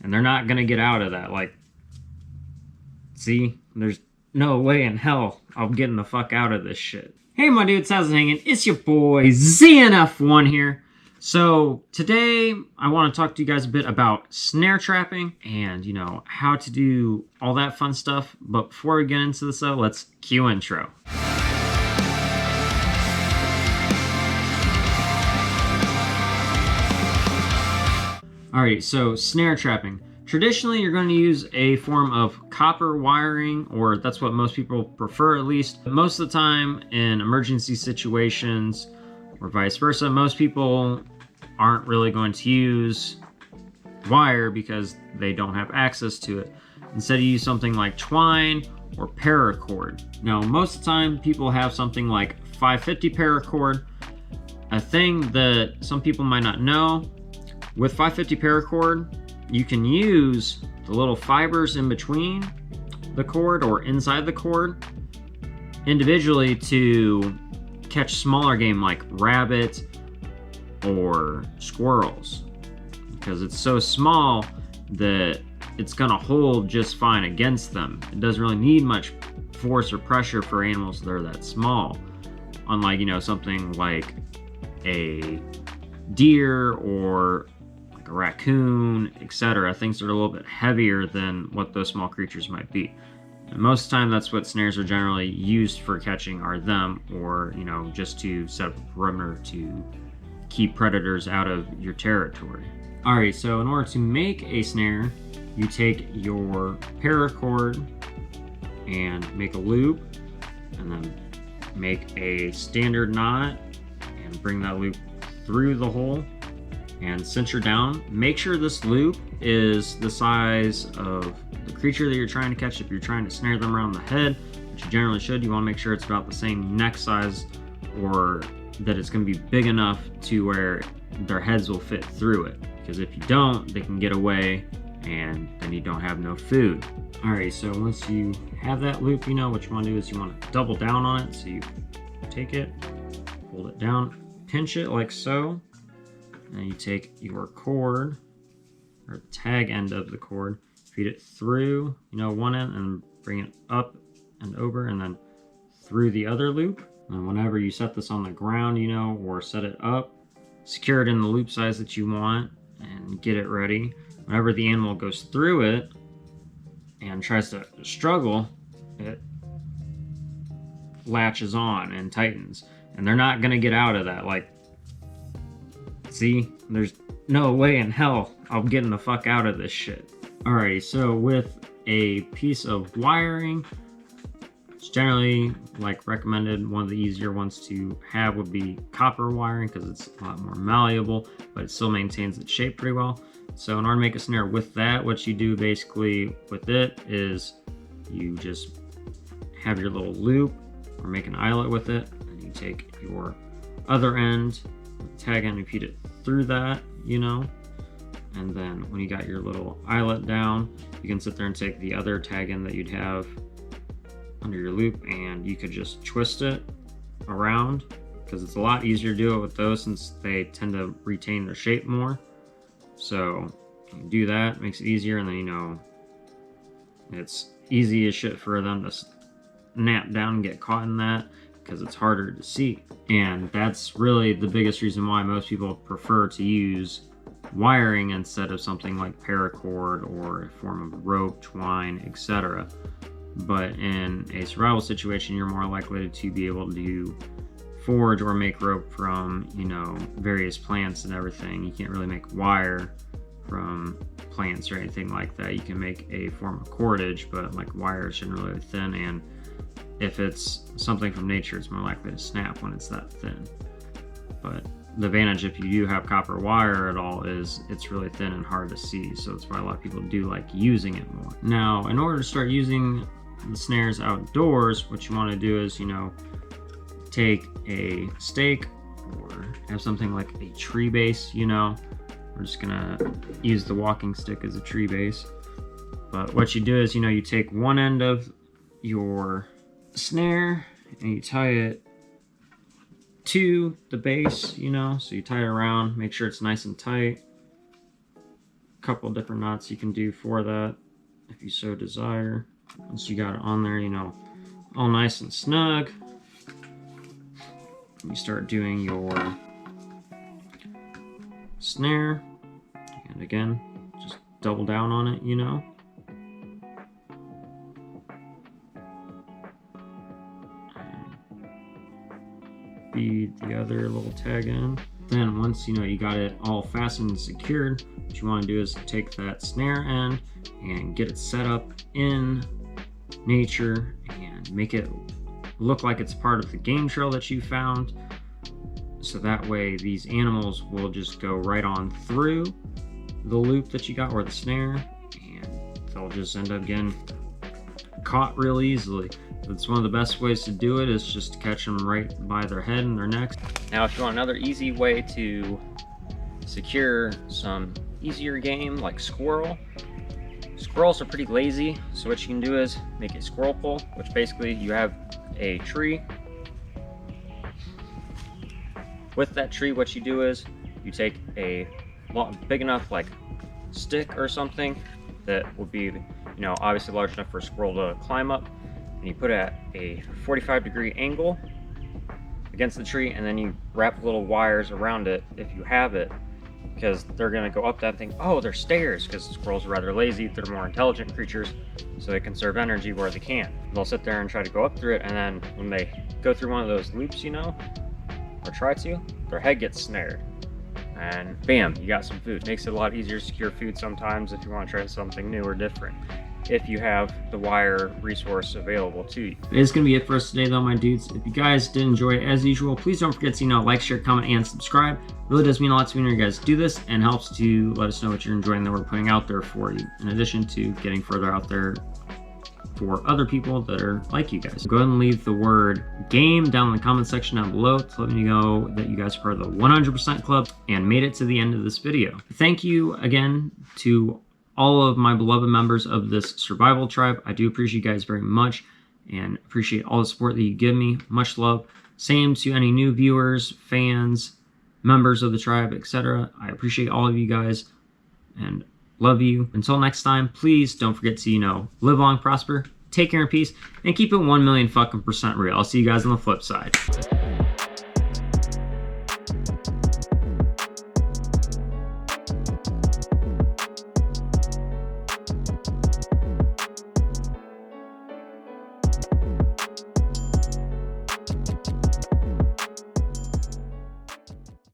and they're not gonna get out of that. Like, see, there's no way in hell I'm getting the fuck out of this shit. Hey my dudes, how's it hanging? It's your boy ZNF1 here. So today I want to talk to you guys a bit about snare trapping and, you know, how to do all that fun stuff. But before we get into this though, let's cue intro. Alright, so snare trapping. Traditionally, you're going to use a form of copper wiring, or that's what most people prefer at least. Most of the time in emergency situations, or vice versa, most people aren't really going to use wire because they don't have access to it. Instead, you use something like twine or paracord. Now, most of the time, people have something like 550 paracord. A thing that some people might not know, with 550 paracord, you can use the little fibers in between the cord or inside the cord individually to catch smaller game like rabbits or squirrels, because it's so small that it's gonna hold just fine against them. It doesn't really need much force or pressure for animals that are that small, unlike, you know, something like a deer or a raccoon, etc. Things that are a little bit heavier than what those small creatures might be. And most of the time, that's what snares are generally used for catching, are them, or, you know, just to set up a perimeter to keep predators out of your territory. Alright, so in order to make a snare, you take your paracord and make a loop, and then make a standard knot and bring that loop through the hole and cinch down. Make sure this loop is the size of the creature that you're trying to catch. If you're trying to snare them around the head, which you generally should, you want to make sure it's about the same neck size, or that it's going to be big enough to where their heads will fit through it. Because if you don't, they can get away and then you don't have no food. Alright, so once you have that loop, you know what you want to do is you want to double down on it. So you take it, hold it down, pinch it like so. And you take your cord, or tag end of the cord, feed it through, you know, one end, and bring it up and over, and then through the other loop. And whenever you set this on the ground, you know, or set it up, secure it in the loop size that you want, and get it ready. Whenever the animal goes through it and tries to struggle, it latches on and tightens. And they're not going to get out of that. Like, see, there's no way in hell I'm getting the fuck out of this shit. Alrighty, so with a piece of wiring, it's generally like recommended. One of the easier ones to have would be copper wiring, because it's a lot more malleable, but it still maintains its shape pretty well. So in order to make a snare with that, what you do basically with it is you just have your little loop or make an eyelet with it, and you take your other end, tag end, and feed it through that, you know, and then when you got your little eyelet down, you can sit there and take the other tag end that you'd have under your loop, and you could just twist it around, because it's a lot easier to do it with those since they tend to retain their shape more. So you do that, makes it easier, and then, you know, it's easy as shit for them to snap down and get caught in that, because it's harder to see. And that's really the biggest reason why most people prefer to use wiring instead of something like paracord or a form of rope, twine, etc. But in a survival situation, you're more likely to be able to forage or make rope from, you know, various plants and everything. You can't really make wire from plants or anything like that. You can make a form of cordage, but like wire is generally thin, and if it's something from nature, it's more likely to snap when it's that thin. But the advantage if you do have copper wire at all is it's really thin and hard to see, so that's why a lot of people do like using it more. Now, in order to start using the snares outdoors, what you want to do is, you know, take a stake or have something like a tree base, you know. We're just gonna use the walking stick as a tree base. But what you do is, you know, you take one end of your snare and you tie it to the base, you know, so you tie it around, make sure it's nice and tight, couple different knots you can do for that if you so desire. Once you got it on there, you know, all nice and snug, you start doing your snare, and again, just double down on it, you know. Feed the other little tag in. Then once you know you got it all fastened and secured, what you want to do is take that snare end and get it set up in nature and make it look like it's part of the game trail that you found. So that way these animals will just go right on through the loop that you got, or the snare, and they'll just end up getting caught real easily. That's one of the best ways to do it, is just to catch them right by their head and their necks. Now if you want another easy way to secure some easier game like squirrel, squirrels are pretty lazy, so what you can do is make a squirrel pole, which basically you have a tree. With that tree, what you do is you take a big enough like stick or something that would be, you know, obviously large enough for a squirrel to climb up, and you put it at a 45-degree angle against the tree, and then you wrap little wires around it if you have it, because they're going to go up that thing. Oh, they're stairs, because squirrels are rather lazy. They're more intelligent creatures, so they conserve energy where they can. They'll sit there and try to go up through it, and then when they go through one of those loops, you know, or try to, their head gets snared, and bam, you got some food. Makes it a lot easier to secure food sometimes if you want to try something new or different, if you have the wire resource available to you. It is going to be it for us today though, my dudes. If you guys did enjoy it, as usual, please don't forget to, you know, like, share, comment, and subscribe. It really does mean a lot to me when you guys do this, and helps to let us know what you're enjoying that we're putting out there for you, in addition to getting further out there for other people that are like you guys. Go ahead and leave the word game down in the comment section down below to let me know that you guys are part of the 100% club and made it to the end of this video. Thank you again to all of my beloved members of this survival tribe. I do appreciate you guys very much, and appreciate all the support that you give me. Much love. Same to any new viewers, fans, members of the tribe, etc. I appreciate all of you guys and love you. Until next time, please don't forget to, you know, live long, prosper, take care, and peace, and keep it 1,000,000% real. I'll see you guys on the flip side.